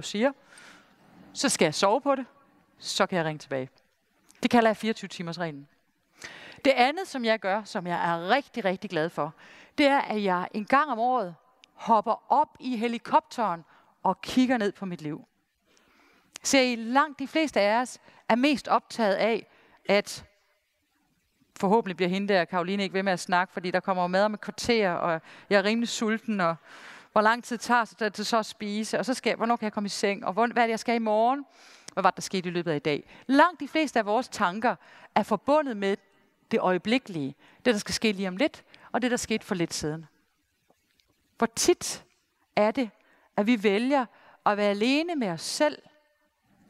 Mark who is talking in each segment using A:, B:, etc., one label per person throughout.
A: siger, så skal jeg sove på det, så kan jeg ringe tilbage. Det kalder jeg 24-timers-reglen. Det andet, som jeg gør, som jeg er rigtig, rigtig glad for, det er, at jeg en gang om året hopper op i helikopteren og kigger ned på mit liv. Så langt de fleste af os er mest optaget af, at forhåbentlig bliver hende der, Karoline, ikke ved med at snakke, fordi der kommer mad om et kvarter, og jeg er rimelig sulten, og hvor lang tid tager det så at spise, og så hvornår kan jeg komme i seng, og hvad er det, jeg skal i morgen? Hvad var det, der skete i løbet af i dag? Langt de fleste af vores tanker er forbundet med det øjeblikkelige, det der skal ske lige om lidt, og det der skete for lidt siden. Hvor tit er det, at vi vælger at være alene med os selv,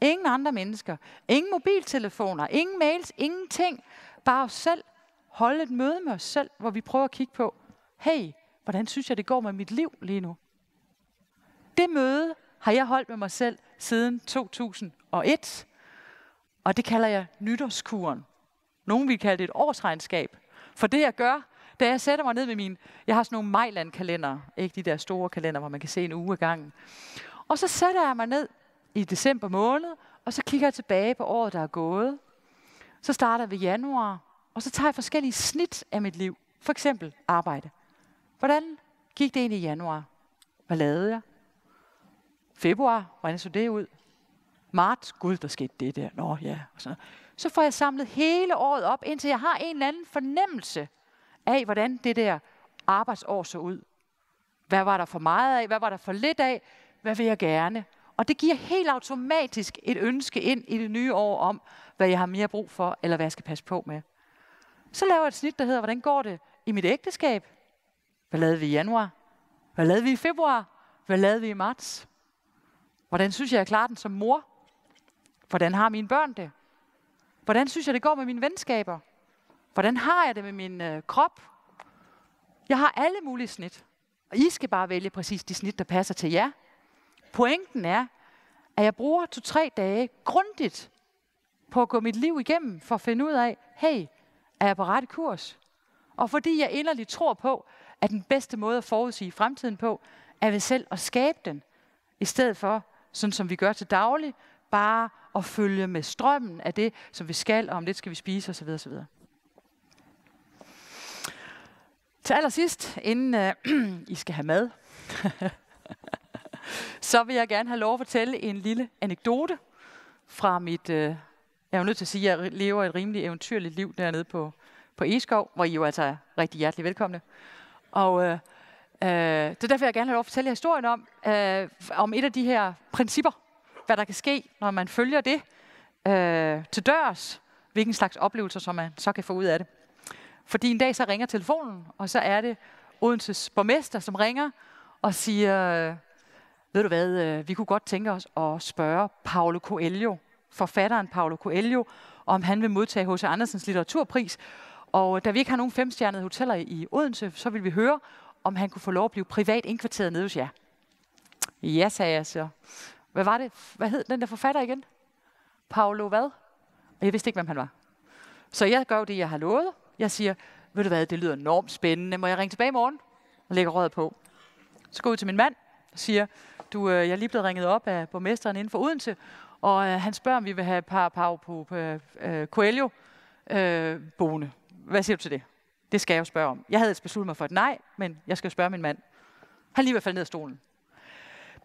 A: ingen andre mennesker, ingen mobiltelefoner, ingen mails, ingenting, bare os selv, holde et møde med os selv, hvor vi prøver at kigge på, hey, hvordan synes jeg, det går med mit liv lige nu? Det møde har jeg holdt med mig selv siden 2001, og det kalder jeg nytårskuren. Nogen vil kalde det et årsregnskab. For det jeg gør, da jeg sætter mig ned med jeg har sådan nogle Mejland-kalender, ikke de der store kalender, hvor man kan se en uge ad gangen. Og så sætter jeg mig ned i december måned, og så kigger jeg tilbage på året, der er gået. Så starter vi januar, og så tager jeg forskellige snit af mit liv. For eksempel arbejde. Hvordan gik det ind i januar? Hvad lavede jeg? Februar, hvordan så det ud? Marts, gud, der skete det der. Nå ja, og sådan. Så får jeg samlet hele året op, indtil jeg har en eller anden fornemmelse af, hvordan det der arbejdsår så ud. Hvad var der for meget af? Hvad var der for lidt af? Hvad vil jeg gerne? Og det giver helt automatisk et ønske ind i det nye år om, hvad jeg har mere brug for, eller hvad jeg skal passe på med. Så laver jeg et snit, der hedder, hvordan går det i mit ægteskab? Hvad lavede vi i januar? Hvad lavede vi i februar? Hvad lavede vi i marts? Hvordan synes jeg klarer den som mor? Hvordan har mine børn det? Hvordan synes jeg, det går med mine venskaber? Hvordan har jeg det med min krop? Jeg har alle mulige snit. Og I skal bare vælge præcis de snit, der passer til jer. Pointen er, at jeg bruger 2-3 dage grundigt på at gå mit liv igennem, for at finde ud af, hey, er jeg på rette kurs? Og fordi jeg inderligt tror på, at den bedste måde at forudsige fremtiden på, er ved selv at skabe den, i stedet for, sådan som vi gør til daglig, bare at følge med strømmen af det, som vi skal, og om lidt skal vi spise osv. osv. Til allersidst, inden I skal have mad, så vil jeg gerne have lov at fortælle en lille anekdote fra mit... jeg er jo nødt til at sige, at jeg lever et rimelig eventyrligt liv dernede på Egeskov, hvor I jo altså er rigtig hjertelig velkomne. Og det er derfor, jeg gerne vil have lov at fortælle jer historien om et af de her principper, hvad der kan ske, når man følger det til dørs, hvilken slags oplevelser, som man så kan få ud af det. Fordi en dag så ringer telefonen, og så er det Odenses borgmester, som ringer og siger, ved du hvad, vi kunne godt tænke os at spørge Paulo Coelho, forfatteren Paulo Coelho, om han vil modtage H.C. Andersens litteraturpris. Og da vi ikke har nogen 5-stjernede hoteller i Odense, så vil vi høre, om han kunne få lov at blive privat indkvarteret nede hos jer. Ja, sagde jeg så. Hvad var det? Hvad hed den der forfatter igen? Paulo hvad? Og jeg vidste ikke, hvem han var. Så jeg gør jo det, jeg har lovet. Jeg siger, ved du hvad, det lyder enormt spændende. Må jeg ringe tilbage i morgen? Og lægger rådet på. Så går jeg ud til min mand og siger, jeg er lige blevet ringet op af borgmesteren inden for Odense, og han spørger, om vi vil have Paulo Coelho boende. Hvad siger du til det? Det skal jeg jo spørge om. Jeg havde besluttet mig for et nej, men jeg skal jo spørge min mand. Han lige vil falde ned af stolen.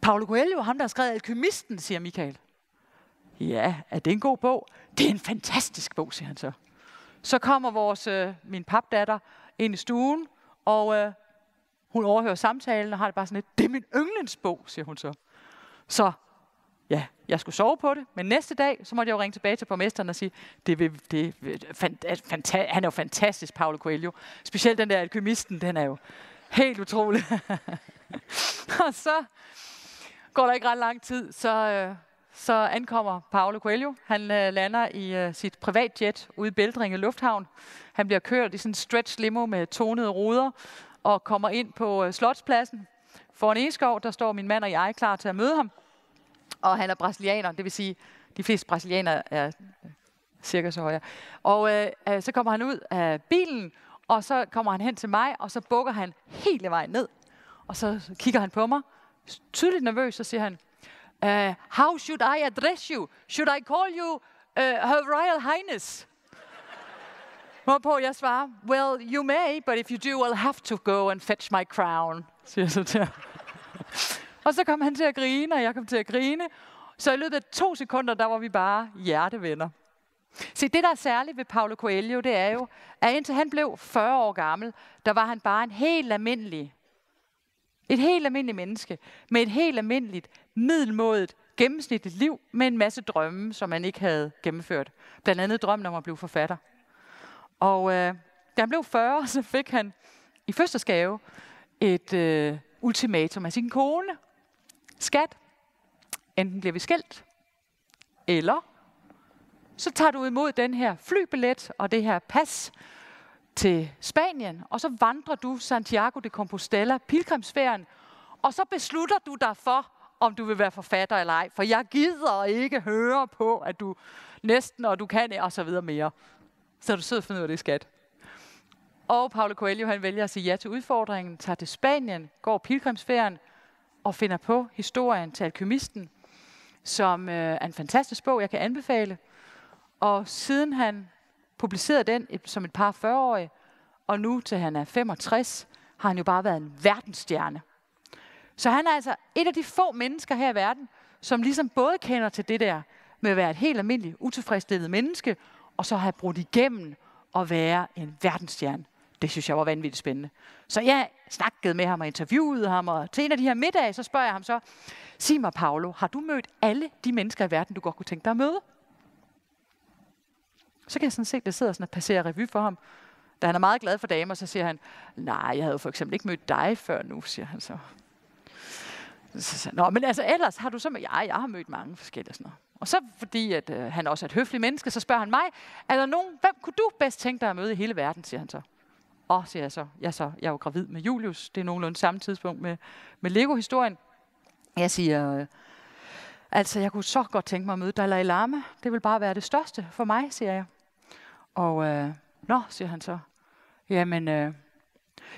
A: Paulo Coelho, ham der har skrevet Alkymisten, siger Michael. Ja, er det en god bog? Det er en fantastisk bog, siger han så. Så kommer min papdatter ind i stuen, og hun overhører samtalen og har det bare sådan lidt, det er min yndlingsbog, siger hun så. Så ja, jeg skulle sove på det, men næste dag, så måtte jeg jo ringe tilbage til borgmesteren og sige, han er jo fantastisk, Paulo Coelho. Specielt den der Alkymisten, den er jo helt utrolig. Og så går der ikke ret lang tid, så ankommer Paulo Coelho. Han lander i sit privatjet ude i Bæltringe Lufthavn. Han bliver kørt i sådan en stretch limo med tonede ruder og kommer ind på Slotspladsen foran Egeskov. Der står min mand og jeg klar til at møde ham. Og han er brasilianer, det vil sige, de fleste brasilianere er cirka så høje. Og så kommer han ud af bilen, og så kommer han hen til mig, og så bukker han hele vejen ned. Og så kigger han på mig, tydeligt nervøs, og siger han, How should I address you? Should I call you Her Royal Highness? Hvorpå jeg svarer, well, you may, but if you do, I'll have to go and fetch my crown, siger jeg så til ham. Og så kom han til at grine, og jeg kom til at grine. Så i løbet af 2 sekunder, der var vi bare hjertevenner. Se, det der er særligt ved Paulo Coelho, det er jo, at indtil han blev 40 år gammel, der var han bare et helt almindeligt menneske, med et helt almindeligt, middelmådigt, gennemsnitligt liv, med en masse drømme, som han ikke havde gennemført. Blandt andet drømmen om at blive forfatter. Og da han blev 40, så fik han i fødselsdagsgave et ultimatum af sin kone. Skat, enten bliver vi skilt, eller så tager du imod den her flybillet og det her pas til Spanien, og så vandrer du Santiago de Compostela, pilgrimsfærden, og så beslutter du dig for, om du vil være forfatter eller ej. For jeg gider ikke høre på, at du næsten, og du kan, og så videre mere. Så du sidder og finder ud af det, skat. Og Paulo Coelho, han vælger at sige ja til udfordringen, tager til Spanien, går pilgrimsfærden, og finder på historien til Alkymisten, som er en fantastisk bog, jeg kan anbefale. Og siden han publicerede den som et par 40-årige, og nu til han er 65, har han jo bare været en verdensstjerne. Så han er altså et af de få mennesker her i verden, som ligesom både kender til det der med at være et helt almindeligt, utilfredsstillet menneske, og så have brudt igennem at være en verdensstjerne. Det synes jeg var vanvittigt spændende. Så jeg snakkede med ham og interviewede ham, og til en af de her middage, så spørger jeg ham så, sig mig, Paulo, har du mødt alle de mennesker i verden, du godt kunne tænke dig at møde? Så kan jeg sådan se, at det sidder sådan og passerer revy for ham. Da han er meget glad for damer, så siger han, nej, jeg havde jo for eksempel ikke mødt dig før nu, siger han så. Nå, men altså ellers har du så med, ja, jeg har mødt mange forskellige sådan noget. Og så fordi at han også er et høfligt menneske, så spørger han mig, er der nogen, hvem kunne du bedst tænke dig at møde i hele verden, siger han så. Og siger jeg så, jeg er jo gravid med Julius, det er nogenlunde samme tidspunkt med Lego-historien. Jeg siger, altså jeg kunne så godt tænke mig at møde Dalai Lama, det vil bare være det største for mig, siger jeg. Og nå, siger han så, jamen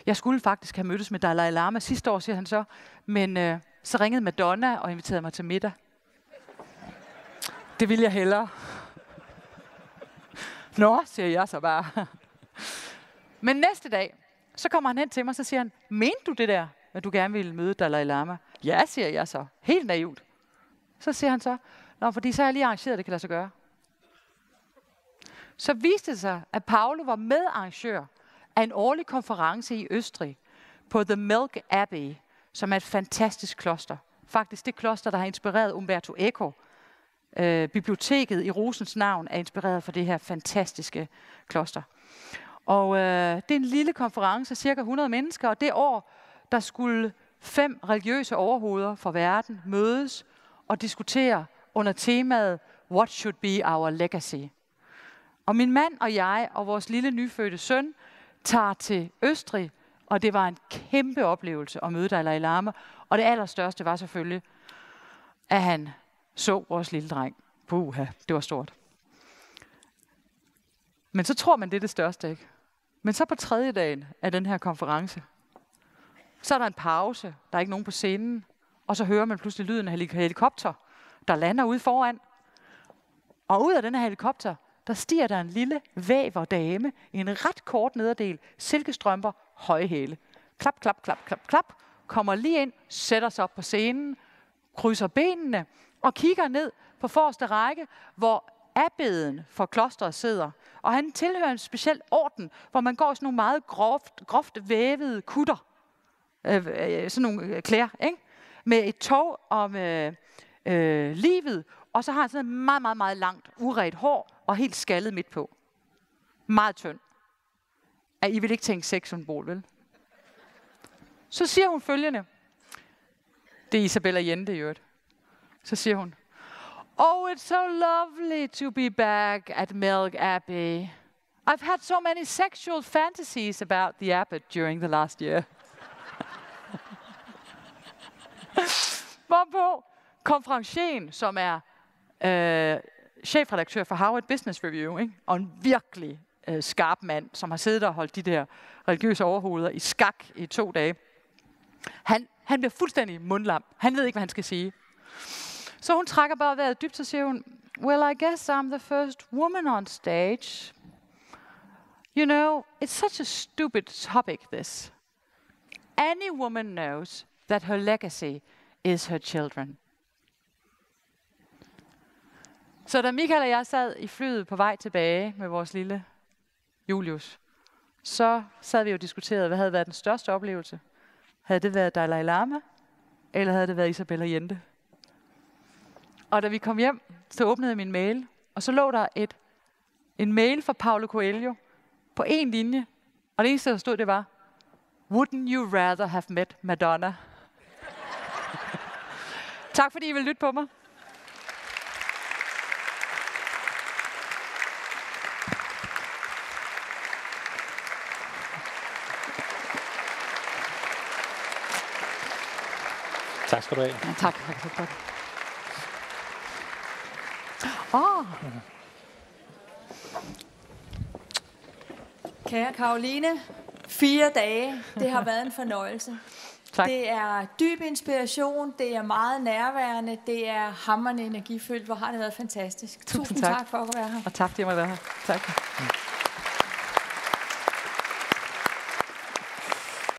A: jeg skulle faktisk have mødtes med Dalai Lama sidste år, siger han så, men så ringede Madonna og inviterede mig til middag. Det vil jeg hellere. Nå, siger jeg så bare. Men næste dag, så kommer han hen til mig, så siger han, mente du det der, at du gerne ville møde Dalai Lama? Ja, siger jeg så. Helt naivt. Så siger han så, nå, fordi så har jeg lige arrangeret, det kan lade sig gøre. Så viste det sig, at Paulo var medarrangør af en årlig konference i Østrig på The Milk Abbey, som er et fantastisk kloster. Faktisk det kloster, der har inspireret Umberto Eco. Biblioteket i Rosens navn er inspireret fra det her fantastiske kloster. Og det er en lille konference, cirka 100 mennesker, og det år, der skulle 5 religiøse overhoveder fra verden mødes og diskutere under temaet What should be our legacy? Og min mand og jeg og vores lille nyfødte søn tager til Østrig, og det var en kæmpe oplevelse at møde Dalai Lama. Og det allerstørste var selvfølgelig, at han så vores lille dreng. Puha, det var stort. Men så tror man, det er det største, ikke? Men så på 3. dagen af den her konference, så er der en pause, der er ikke nogen på scenen, og så hører man pludselig lyden af helikopter, der lander ude foran. Og ud af den her helikopter, der stiger der en lille væverdame i en ret kort nederdel, silkestrømper, høje hæle. Klap, klap, klap, klap, klap, kommer lige ind, sætter sig op på scenen, krydser benene og kigger ned på forreste række, hvor abbeden for klosteret sidder. Og han tilhører en speciel orden, hvor man går i sådan nogle meget groft vævede kutter. Sådan nogle klæder, ikke? Med et tog om livet, og så har han sådan et meget, meget, meget langt, uredt hår, og helt skaldet midt på. Meget tynd. I vil ikke tænke sexsymbol, vel? Så siger hun følgende. Det er Isabella Allende i øvrigt. Så siger hun, oh, it's so lovely to be back at Milk Abbey. I've had so many sexual fantasies about the abbot during the last year. Hvorpå konferencien, som er chefredaktør for Harvard Business Review, ikke? Og en virkelig skarp mand, som har siddet og holdt de der religiøse overhoveder i skak i 2 dage. Han bliver fuldstændig mundlam. Han ved ikke, hvad han skal sige. Så hun trækker bare vejret dybt, så siger hun, well, I guess I'm the first woman on stage. You know, it's such a stupid topic, this. Any woman knows that her legacy is her children. Så da Michael og jeg sad i flyet på vej tilbage med vores lille Julius, så sad vi og diskuterede, hvad havde været den største oplevelse. Havde det været Dalai Lama, eller havde det været Isabella Allende? Og da vi kom hjem, så åbnede jeg min mail, og så lå der en mail fra Paulo Coelho på en linje. Og det eneste, der stod, det var, wouldn't you rather have met Madonna? Tak fordi I vil lytte på mig.
B: Tak skal du have.
A: Ja, tak.
C: Kære Caroline, 4 dage, det har været en fornøjelse.
A: Tak.
C: Det er dyb inspiration, det er meget nærværende, det er hamrende energifyldt. Hvor har det været fantastisk. Tusind tak for at være her.
A: Og tak, fordi jeg måtte være her. Tak.